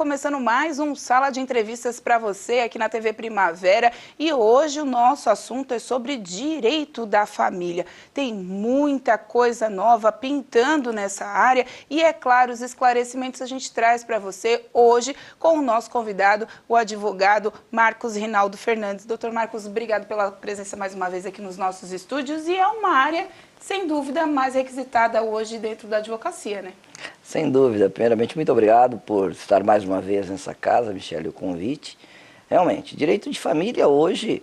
começando mais um Sala de Entrevistas para você aqui na TV Primavera e hoje o nosso assunto é sobre direito da família. Tem muita coisa nova pintando nessa área e, é claro, os esclarecimentos a gente traz para você hoje com o nosso convidado, o advogado Marcos Rinaldo Fernandes. Doutor Marcos, obrigado pela presença mais uma vez aqui nos nossos estúdios e é uma área, sem dúvida, mais requisitada hoje dentro da advocacia, né? Sem dúvida. Primeiramente, muito obrigado por estar mais uma vez nessa casa, Michele, o convite. Realmente, direito de família hoje,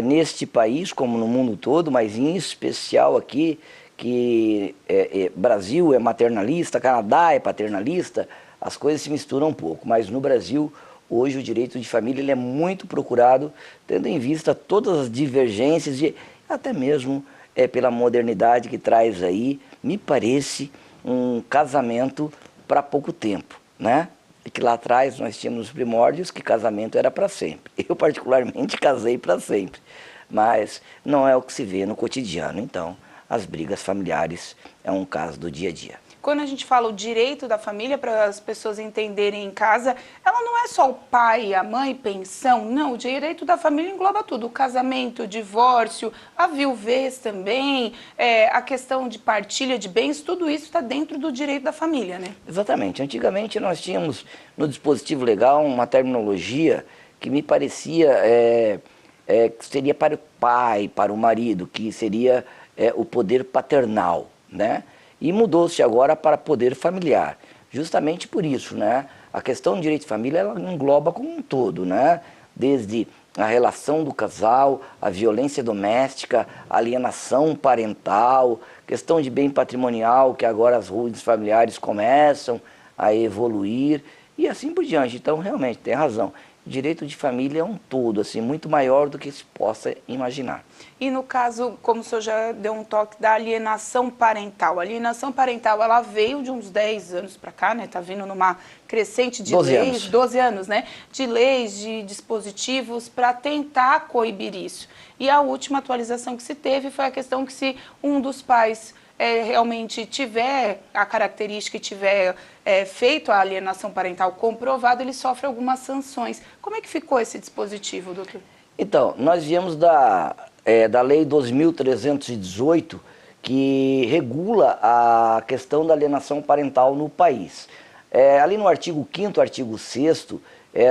neste país, como no mundo todo, mas em especial aqui, que Brasil é maternalista, Canadá é paternalista, as coisas se misturam um pouco, mas no Brasil, hoje o direito de família ele é muito procurado, tendo em vista todas as divergências e até mesmo pela modernidade que traz aí, me parece, um casamento para pouco tempo, né? E que lá atrás nós tínhamos os primórdios que casamento era para sempre. Eu particularmente casei para sempre, mas não é o que se vê no cotidiano. Então, as brigas familiares é um caso do dia a dia. Quando a gente fala o direito da família, para as pessoas entenderem em casa, ela não é só o pai, a mãe, pensão, não, o direito da família engloba tudo, o casamento, o divórcio, a viuvez também, a questão de partilha de bens, tudo isso está dentro do direito da família, né? Exatamente, antigamente nós tínhamos no dispositivo legal uma terminologia que me parecia que seria para o pai, para o marido, que seria o poder paternal, né? E mudou-se agora para poder familiar, justamente por isso, né? A questão do direito de família, ela engloba como um todo, né? Desde a relação do casal, a violência doméstica, a alienação parental, questão de bem patrimonial, que agora as ruínas familiares começam a evoluir, e assim por diante. Então, realmente, tem razão. Direito de família é um todo, assim, muito maior do que se possa imaginar. E no caso, como o senhor já deu um toque da alienação parental, a alienação parental, ela veio de uns 10 anos para cá, né? Tá vindo numa crescente de 12 leis, anos. 12 anos, né? De leis, de dispositivos para tentar coibir isso. E a última atualização que se teve foi a questão que se um dos pais realmente tiver a característica e tiver feito a alienação parental comprovada, ele sofre algumas sanções. Como é que ficou esse dispositivo, doutor? Então, nós viemos da Lei 2.318, que regula a questão da alienação parental no país. Ali no artigo 5º, artigo 6º,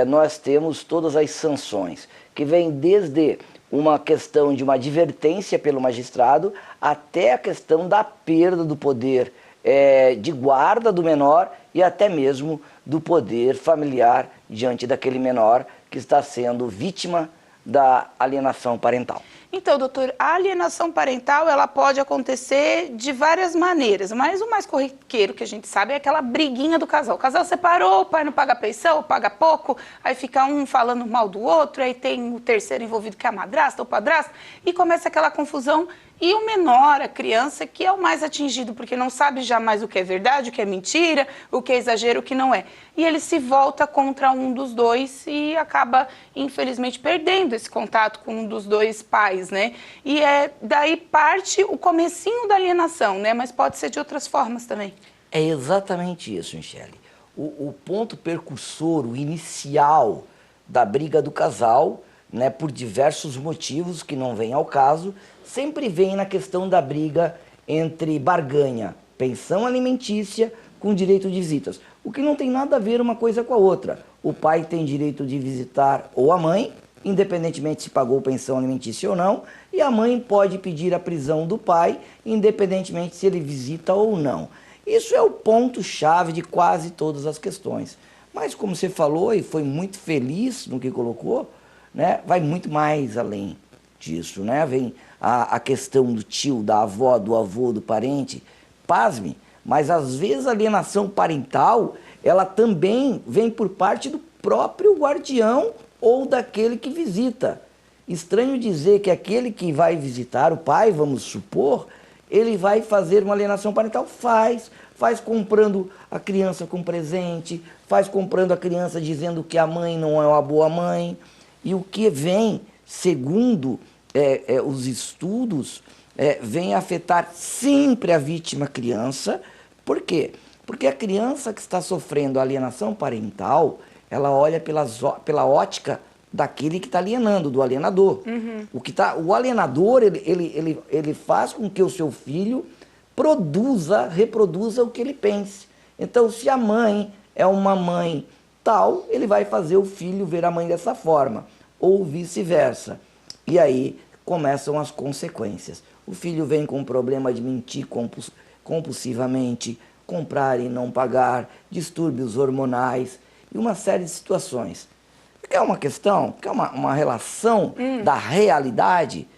nós temos todas as sanções, que vêm desde uma questão de uma advertência pelo magistrado até a questão da perda do poder de guarda do menor e até mesmo do poder familiar diante daquele menor que está sendo vítima da alienação parental. Então, doutor, a alienação parental ela pode acontecer de várias maneiras, mas o mais corriqueiro que a gente sabe é aquela briguinha do casal. O casal separou, o pai não paga pensão, paga pouco, aí fica um falando mal do outro, aí tem o terceiro envolvido que é a madrasta ou padrasto, e começa aquela confusão. E o menor, a criança, que é o mais atingido, porque não sabe jamais o que é verdade, o que é mentira, o que é exagero, o que não é. E ele se volta contra um dos dois e acaba, infelizmente, perdendo esse contato com um dos dois pais, né? E daí parte o comecinho da alienação, né? Mas pode ser de outras formas também. É exatamente isso, Michele. O ponto percursor, o inicial da briga do casal, né, por diversos motivos que não vêm ao caso, sempre vem na questão da briga entre barganha, pensão alimentícia com direito de visitas. O que não tem nada a ver uma coisa com a outra. O pai tem direito de visitar ou a mãe, independentemente se pagou pensão alimentícia ou não, e a mãe pode pedir a prisão do pai, independentemente se ele visita ou não. Isso é o ponto-chave de quase todas as questões. Mas como você falou e foi muito feliz no que colocou, né, vai muito mais além disso, né? Vem a questão do tio, da avó, do avô, do parente, pasme, mas às vezes a alienação parental, ela também vem por parte do próprio guardião ou daquele que visita. Estranho dizer que aquele que vai visitar, o pai, vamos supor, ele vai fazer uma alienação parental? Faz comprando a criança com presente, faz comprando a criança dizendo que a mãe não é uma boa mãe. E o que vem, segundo os estudos, vem afetar sempre a vítima criança. Por quê? Porque a criança que está sofrendo alienação parental, ela olha pela ótica daquele que está alienando, do alienador. O alienador, ele faz com que o seu filho reproduza o que ele pense. Então, se a mãe é uma mãe tal, ele vai fazer o filho ver a mãe dessa forma, ou vice-versa. E aí começam as consequências. O filho vem com problema de mentir compulsivamente, comprar e não pagar, distúrbios hormonais e uma série de situações. Quer uma questão, quer uma relação da realidade?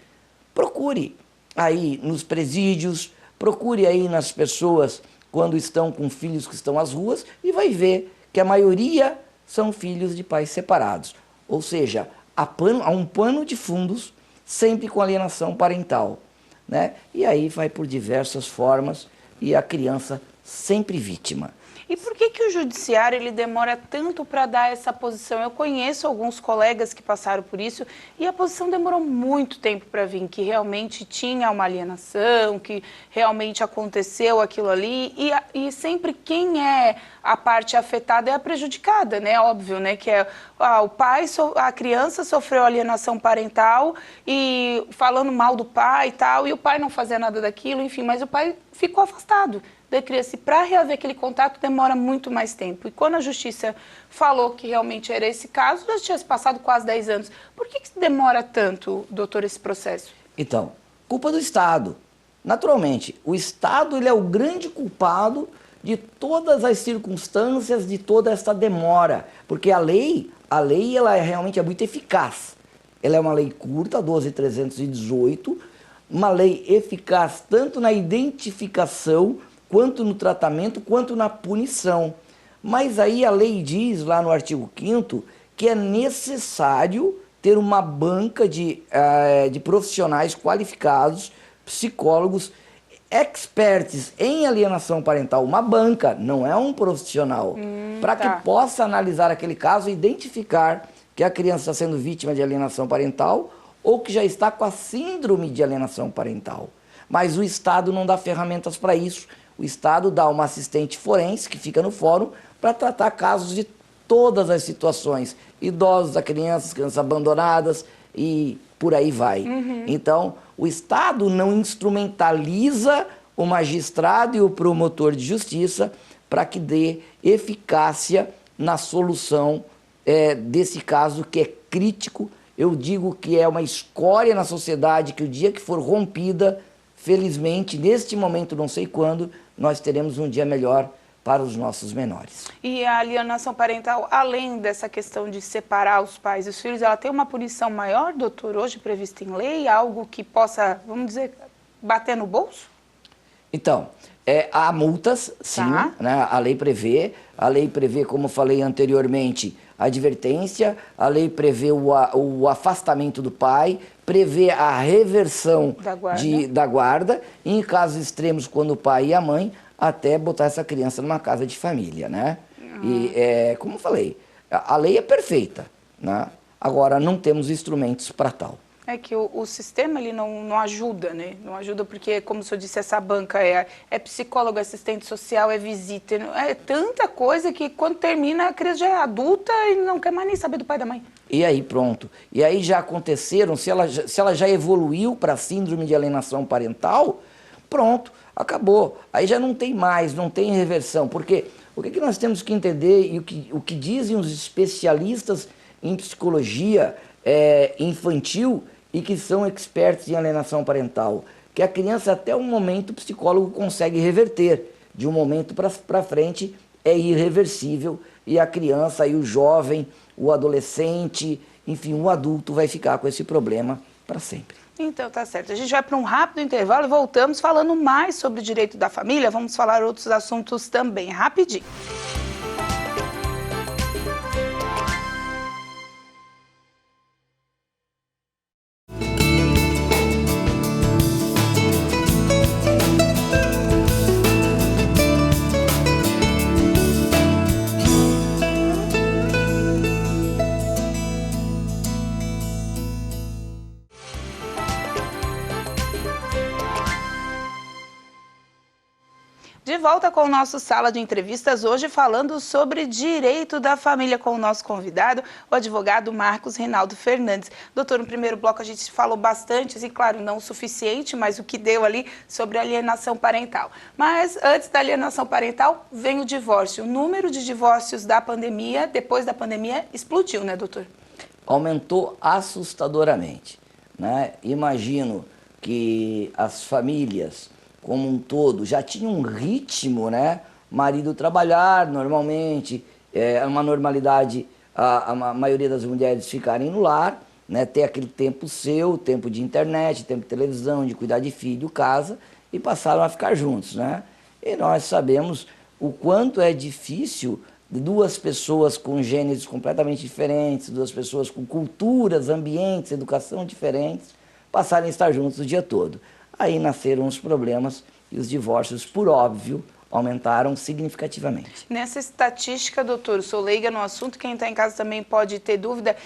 Procure aí nos presídios, procure aí nas pessoas quando estão com filhos que estão às ruas e vai ver que a maioria são filhos de pais separados. Ou seja, há um pano de fundos sempre com alienação parental, né? E aí vai por diversas formas e a criança sempre vítima. E por que o judiciário ele demora tanto para dar essa posição? Eu conheço alguns colegas que passaram por isso e a posição demorou muito tempo para vir, que realmente tinha uma alienação, que realmente aconteceu aquilo ali e sempre quem é a parte afetada é a prejudicada, né? Óbvio, né? Que é o pai, a criança sofreu alienação parental e falando mal do pai e tal, e o pai não fazia nada daquilo, enfim, mas o pai ficou afastado da criança. E para reaver aquele contato demora muito mais tempo. E quando a justiça falou que realmente era esse caso, já tinha se passado quase 10 anos. Por que demora tanto, doutor, esse processo? Então, culpa do Estado. Naturalmente, o Estado ele é o grande culpado de todas as circunstâncias, de toda essa demora. Porque a lei ela realmente é muito eficaz. Ela é uma lei curta, 12.318, uma lei eficaz tanto na identificação, quanto no tratamento, quanto na punição. Mas aí a lei diz, lá no artigo 5º, que é necessário ter uma banca de profissionais qualificados, psicólogos, experts em alienação parental, uma banca, não é um profissional, para que possa analisar aquele caso e identificar que a criança está sendo vítima de alienação parental ou que já está com a síndrome de alienação parental. Mas o Estado não dá ferramentas para isso. O Estado dá uma assistente forense que fica no fórum para tratar casos de todas as situações. Idosos, crianças abandonadas e por aí vai. Então, o Estado não instrumentaliza o magistrado e o promotor de justiça para que dê eficácia na solução desse caso que é crítico. Eu digo que é uma escória na sociedade que o dia que for rompida, felizmente, neste momento, não sei quando, nós teremos um dia melhor para os nossos menores. E a alienação parental, além dessa questão de separar os pais e os filhos, ela tem uma punição maior, doutor, hoje prevista em lei? Algo que possa, vamos dizer, bater no bolso? Então, há multas, sim, né? A lei prevê, como falei anteriormente, a advertência, a lei prevê o afastamento do pai, prevê a reversão da guarda, e em casos extremos, quando o pai e a mãe, até botar essa criança numa casa de família, né? E, como eu falei, a lei é perfeita, né? Agora, não temos instrumentos para tal. É que o sistema ele não ajuda, né? Não ajuda porque, como o senhor disse, essa banca é psicólogo, assistente social, é visita, é tanta coisa que quando termina a criança já é adulta e não quer mais nem saber do pai e da mãe. E aí pronto. E aí já aconteceram, se ela já evoluiu para síndrome de alienação parental, pronto, acabou. Aí já não tem mais, não tem reversão. Porque o que nós temos que entender e o que dizem os especialistas em psicologia infantil e que são expertos em alienação parental, que a criança até um momento o psicólogo consegue reverter, de um momento para frente é irreversível e a criança e o jovem, o adolescente, enfim, o adulto vai ficar com esse problema para sempre. Então, tá certo. A gente vai para um rápido intervalo e voltamos falando mais sobre o direito da família. Vamos falar outros assuntos também, rapidinho. De volta com o nosso Sala de Entrevistas, hoje falando sobre direito da família com o nosso convidado, o advogado Marcos Reinaldo Fernandes. Doutor, no primeiro bloco a gente falou bastante, e claro, não o suficiente, mas o que deu ali sobre alienação parental. Mas antes da alienação parental, vem o divórcio. O número de divórcios da pandemia, depois da pandemia, explodiu, né, doutor? Aumentou assustadoramente, né? Imagino que as famílias como um todo já tinha um ritmo, né? Marido trabalhar normalmente, uma normalidade a maioria das mulheres ficarem no lar, né? Ter aquele tempo seu, tempo de internet, tempo de televisão, de cuidar de filho, casa, e passaram a ficar juntos, né? E nós sabemos o quanto é difícil duas pessoas com gêneros completamente diferentes, duas pessoas com culturas, ambientes, educação diferentes, passarem a estar juntos o dia todo. Aí nasceram os problemas e os divórcios, por óbvio, aumentaram significativamente. Nessa estatística, doutor, sou leiga no assunto, quem está em casa também pode ter dúvida,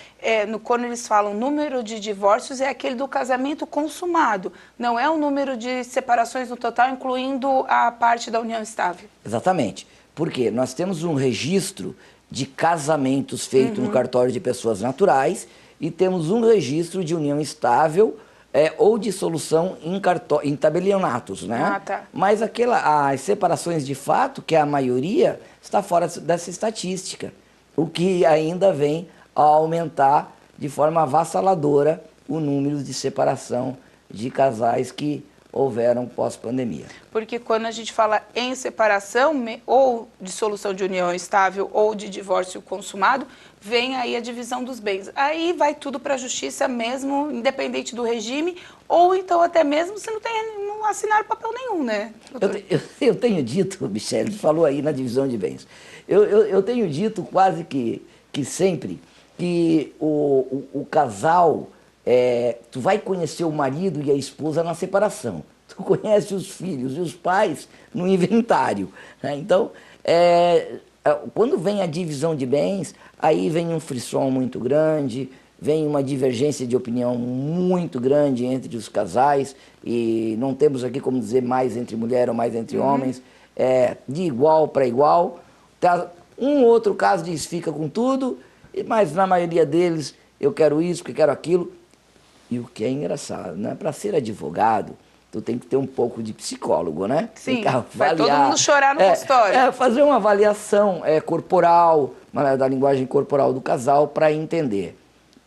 quando eles falam número de divórcios, é aquele do casamento consumado, não é o número de separações no total, incluindo a parte da união estável. Exatamente, porque nós temos um registro de casamentos feito no cartório de pessoas naturais e temos um registro de união estável ou dissolução em tabelionatos, né? Ah, tá. Mas as separações de fato, que é a maioria, está fora dessa estatística, o que ainda vem a aumentar de forma avassaladora o número de separação de casais que houveram pós-pandemia. Porque quando a gente fala em separação, ou dissolução de união estável, ou de divórcio consumado, vem aí a divisão dos bens. Aí vai tudo para a justiça mesmo, independente do regime, ou então até mesmo se não assinaram papel nenhum, né? Eu tenho dito, Michele, falou aí na divisão de bens, eu tenho dito quase que sempre que o casal... tu vai conhecer o marido e a esposa na separação. Tu conhece os filhos e os pais no inventário, né? Então, quando vem a divisão de bens, aí vem um frisson muito grande, vem uma divergência de opinião muito grande entre os casais, e não temos aqui como dizer mais entre mulher ou mais entre homens, de igual para igual. Um outro caso diz fica com tudo, mas na maioria deles eu quero isso, porque quero aquilo. E o que é engraçado, né? Para ser advogado, tu tem que ter um pouco de psicólogo, né? Sim, vai todo mundo chorar no consultório. Fazer uma avaliação corporal, da linguagem corporal do casal, para entender.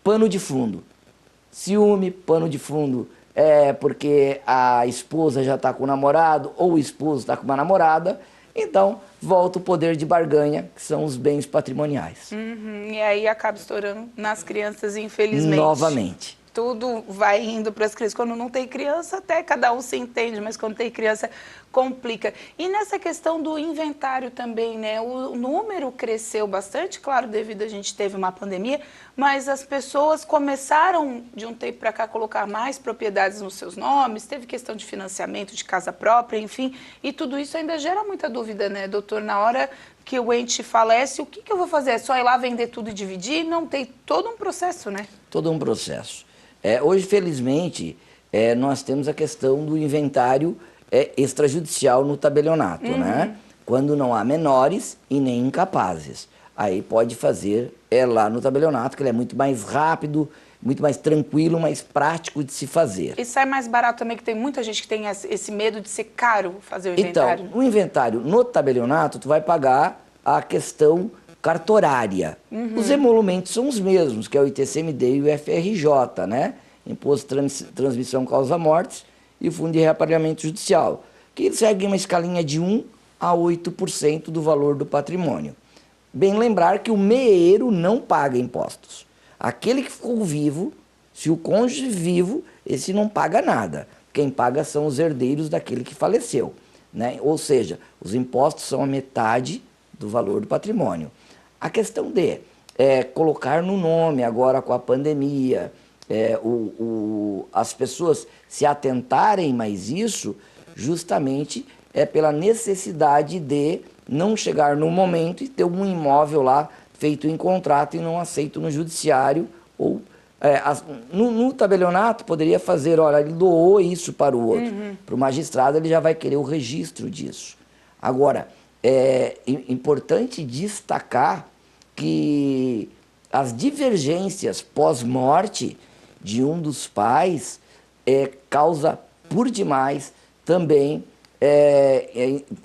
Pano de fundo. Ciúme, pano de fundo porque a esposa já está com o namorado, ou o esposo está com uma namorada, então volta o poder de barganha, que são os bens patrimoniais. E aí acaba estourando nas crianças, infelizmente. Novamente. Tudo vai indo para as crianças. Quando não tem criança, até cada um se entende, mas quando tem criança, complica. E nessa questão do inventário também, né? O número cresceu bastante, claro, devido a gente teve uma pandemia, mas as pessoas começaram, de um tempo para cá, a colocar mais propriedades nos seus nomes, teve questão de financiamento de casa própria, enfim, e tudo isso ainda gera muita dúvida, né, doutor? Na hora que o ente falece, o que eu vou fazer? É só ir lá vender tudo e dividir? Não, tem todo um processo, né? Todo um processo. Hoje, felizmente, nós temos a questão do inventário extrajudicial no tabelionato, né? Quando não há menores e nem incapazes. Aí pode fazer lá no tabelionato, que ele é muito mais rápido, muito mais tranquilo, mais prático de se fazer. E sai mais barato também, que tem muita gente que tem esse medo de ser caro fazer o inventário. Então, o inventário no tabelionato, tu vai pagar a questão cartorária. Os emolumentos são os mesmos, que é o ITCMD e o FRJ, né? Imposto de Transmissão Causa-Mortes e o Fundo de Reapareamento Judicial, que segue uma escalinha de 1 a 8% do valor do patrimônio. Bem lembrar que o meeiro não paga impostos. Aquele que ficou vivo, se o cônjuge vivo, esse não paga nada. Quem paga são os herdeiros daquele que faleceu, né? Ou seja, os impostos são a metade do valor do patrimônio. A questão de colocar no nome agora com a pandemia, as pessoas se atentarem mais isso, justamente pela necessidade de não chegar no momento e ter um imóvel lá feito em contrato e não aceito no judiciário. Ou no tabelionato poderia fazer, olha, ele doou isso para o outro. Para o magistrado ele já vai querer o registro disso. Agora, é importante destacar que as divergências pós-morte de um dos pais causa por demais também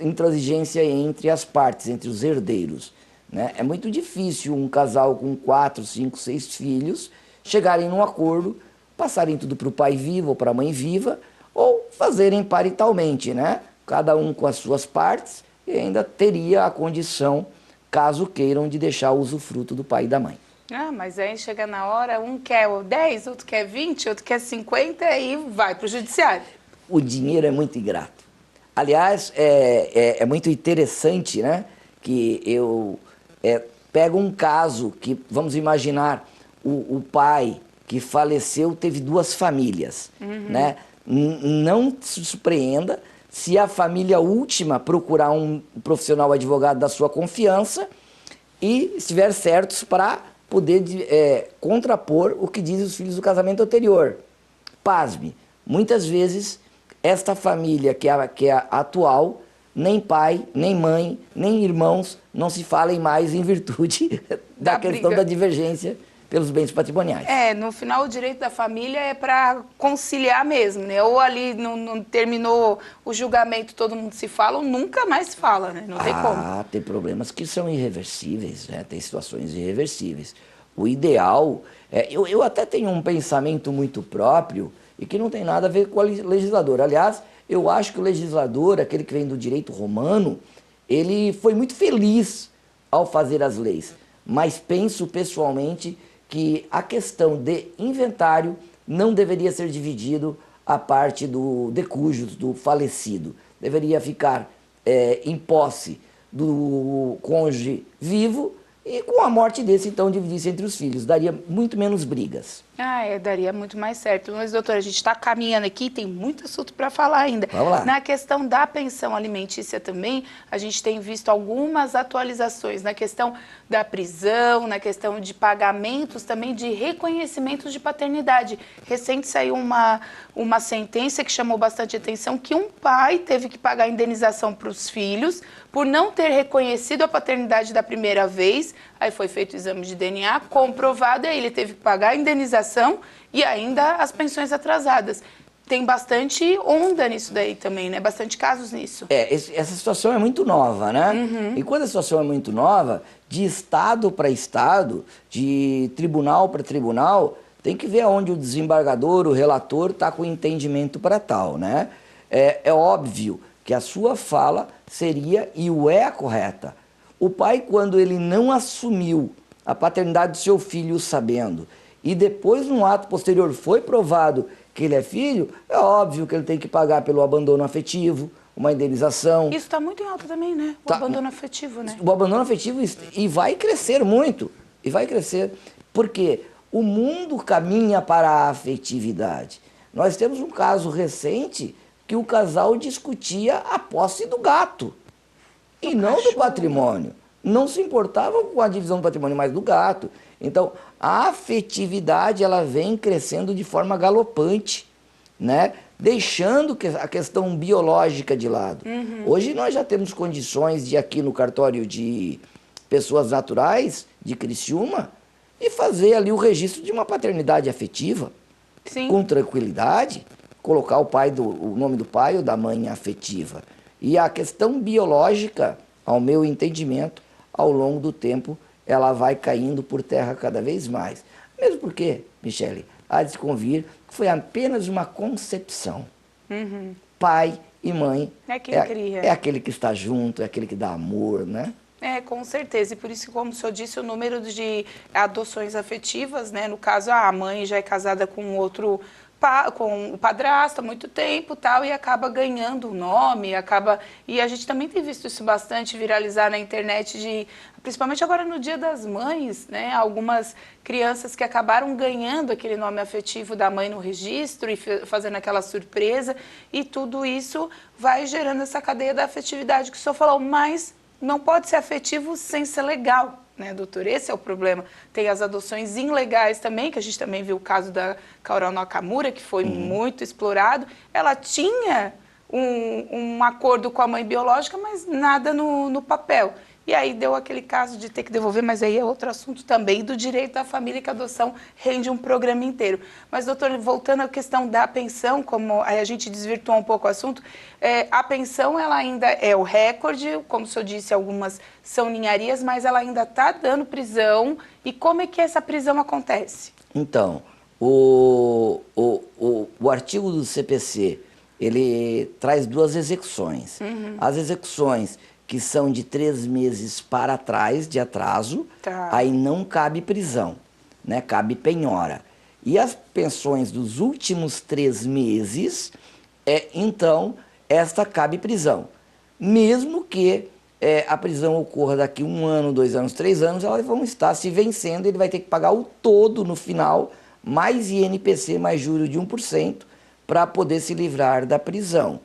intransigência entre as partes, entre os herdeiros, né? É muito difícil um casal com 4, 5, 6 filhos chegarem num acordo, passarem tudo para o pai vivo ou para a mãe viva, ou fazerem paritalmente, né? Cada um com as suas partes, e ainda teria a condição, caso queiram, de deixar o usufruto do pai e da mãe. Ah, mas aí chega na hora, um quer 10, outro quer 20, outro quer 50 e vai para o judiciário. O dinheiro é muito ingrato. Aliás, é muito interessante, né? Que eu pego um caso que, vamos imaginar, o pai que faleceu teve 2 famílias, né? Não se surpreenda se a família última procurar um profissional advogado da sua confiança e estiver certos para poder contrapor o que dizem os filhos do casamento anterior. Pasme, muitas vezes esta família que é a atual, nem pai, nem mãe, nem irmãos não se falem mais em virtude da questão da divergência pelos bens patrimoniais. No final o direito da família é para conciliar mesmo, né? Ou ali não terminou o julgamento, todo mundo se fala, ou nunca mais se fala, né? Não tem como. Tem problemas que são irreversíveis, né? Tem situações irreversíveis. O ideal, eu até tenho um pensamento muito próprio e que não tem nada a ver com o legislador. Aliás, eu acho que o legislador, aquele que vem do direito romano, ele foi muito feliz ao fazer as leis, mas penso pessoalmente que a questão de inventário não deveria ser dividido a parte do decújus, do falecido. Deveria ficar em posse do cônjuge vivo e com a morte desse, então, dividisse entre os filhos. Daria muito menos brigas. Daria muito mais certo. Mas, doutora, a gente está caminhando aqui, tem muito assunto para falar ainda. Vamos lá. Na questão da pensão alimentícia também, a gente tem visto algumas atualizações na questão da prisão, na questão de pagamentos, também de reconhecimentos de paternidade. Recente saiu uma sentença que chamou bastante atenção, que um pai teve que pagar indenização para os filhos por não ter reconhecido a paternidade da primeira vez. Aí foi feito o exame de DNA, comprovado, e aí ele teve que pagar a indenização e ainda as pensões atrasadas. Tem bastante onda nisso daí também, né? Bastante casos nisso. Essa situação é muito nova, né? E quando a situação é muito nova, de estado para estado, de tribunal para tribunal, tem que ver onde o desembargador, o relator, está com entendimento para tal, né? É óbvio que a sua fala seria e o é a correta. O pai, quando ele não assumiu a paternidade do seu filho sabendo, e depois, num ato posterior, foi provado que ele é filho, é óbvio que ele tem que pagar pelo abandono afetivo, uma indenização. Isso está muito em alta também, né? O abandono afetivo, né? O abandono afetivo, e vai crescer muito, e vai crescer, porque o mundo caminha para a afetividade. Nós temos um caso recente que o casal discutia a posse do gato. E não do patrimônio. Não se importavam com a divisão do patrimônio, mas do gato. Então, a afetividade, ela vem crescendo de forma galopante, né? Deixando a questão biológica de lado. Hoje nós já temos condições de, aqui no cartório de pessoas naturais, de Criciúma, e fazer ali o registro de uma paternidade afetiva. Sim. Com tranquilidade, colocar o nome do pai ou da mãe afetiva. E a questão biológica, ao meu entendimento, ao longo do tempo, ela vai caindo por terra cada vez mais. Mesmo porque, Michele, há de se convir que foi apenas uma concepção. Pai e mãe É quem cria. É aquele que está junto, é aquele que dá amor, né? Com certeza. E por isso, como o senhor disse, o número de adoções afetivas, né? No caso, a mãe já é casada com outro com o padrasto há muito tempo, tal, e acaba ganhando o nome, e a gente também tem visto isso bastante viralizar na internet, principalmente agora no Dia das Mães, né? Algumas crianças que acabaram ganhando aquele nome afetivo da mãe no registro e fazendo aquela surpresa, e tudo isso vai gerando essa cadeia da afetividade que o senhor falou, mas não pode ser afetivo sem ser legal, né, doutor? Esse é o problema. Tem as adoções ilegais também, que a gente também viu o caso da Kaoru Nakamura, que foi muito explorado. Ela tinha um acordo com a mãe biológica, mas nada no papel. E aí deu aquele caso de ter que devolver, mas aí é outro assunto também, do direito da família, que a adoção rende um programa inteiro. Mas, doutor, voltando à questão da pensão, como a gente desvirtuou um pouco o assunto, a pensão ela ainda é o recorde, como o senhor disse, algumas são ninharias, mas ela ainda está dando prisão. E como é que essa prisão acontece? Então, o artigo do CPC, ele traz 2 execuções. As execuções que são de 3 meses para trás de atraso, Tá. aí não cabe prisão, né? Cabe penhora. E as pensões dos últimos 3 meses, então, esta cabe prisão. Mesmo que a prisão ocorra daqui 1 ano, 2 anos, 3 anos, elas vão estar se vencendo, ele vai ter que pagar o todo no final, mais INPC, mais juros de 1%, para poder se livrar da prisão.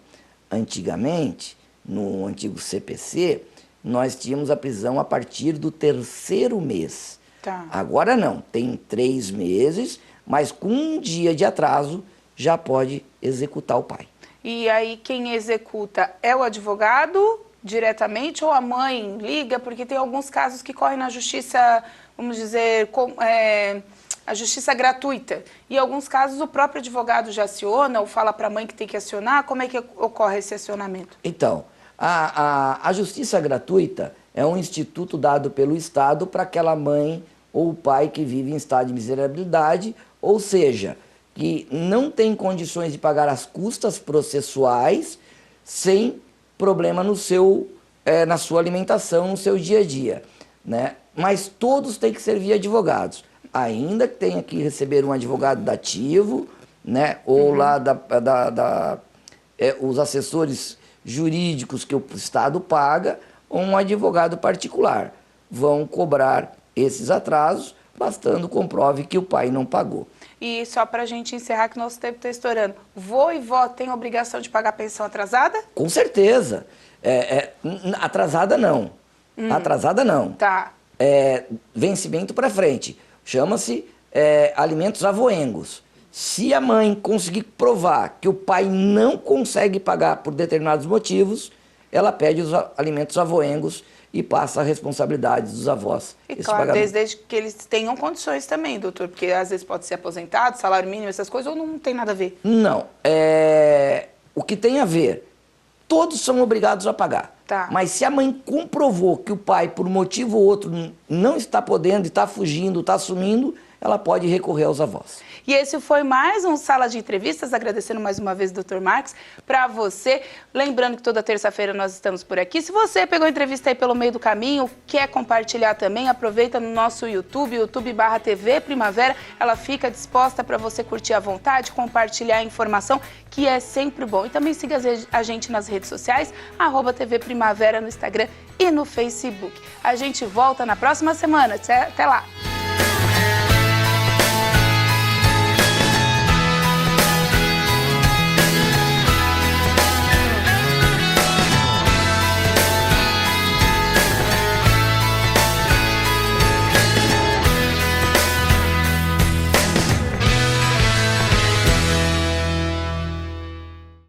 Antigamente, no antigo CPC, nós tínhamos a prisão a partir do 3º mês. Tá. Agora não, tem 3 meses, mas com 1 dia de atraso já pode executar o pai. E aí quem executa é o advogado diretamente ou a mãe liga? Porque tem alguns casos que correm na justiça, vamos dizer, a justiça gratuita. E em alguns casos o próprio advogado já aciona ou fala para a mãe que tem que acionar. Como é que ocorre esse acionamento? Então, a justiça gratuita é um instituto dado pelo Estado para aquela mãe ou o pai que vive em estado de miserabilidade, ou seja, que não tem condições de pagar as custas processuais sem problema na sua alimentação, no seu dia a dia, né? Mas todos têm que servir advogados, ainda que tenha que receber um advogado dativo, né? Ou lá os assessores jurídicos que o Estado paga, ou um advogado particular. Vão cobrar esses atrasos, bastando comprove que o pai não pagou. E só para a gente encerrar, que nosso tempo está estourando, vô e vó têm obrigação de pagar pensão atrasada? Com certeza. Atrasada não. Atrasada não. Tá. Vencimento para frente. Chama-se alimentos avoengos. Se a mãe conseguir provar que o pai não consegue pagar por determinados motivos, ela pede os alimentos avoengos e passa a responsabilidade dos avós. E claro, desde que eles tenham condições também, doutor, porque às vezes pode ser aposentado, salário mínimo, essas coisas, ou não tem nada a ver? Não. O que tem a ver, todos são obrigados a pagar. Tá. Mas se a mãe comprovou que o pai, por motivo ou outro, não está podendo, está fugindo, está sumindo, ela pode recorrer aos avós. E esse foi mais um Sala de Entrevistas, agradecendo mais uma vez o Dr. Marcos, para você. Lembrando que toda terça-feira nós estamos por aqui. Se você pegou a entrevista aí pelo meio do caminho, quer compartilhar também, aproveita no nosso YouTube, youtube.com/TV Primavera. Ela fica disposta para você curtir à vontade, compartilhar a informação, que é sempre bom. E também siga a gente nas redes sociais, @TV Primavera no Instagram e no Facebook. A gente volta na próxima semana. Até lá!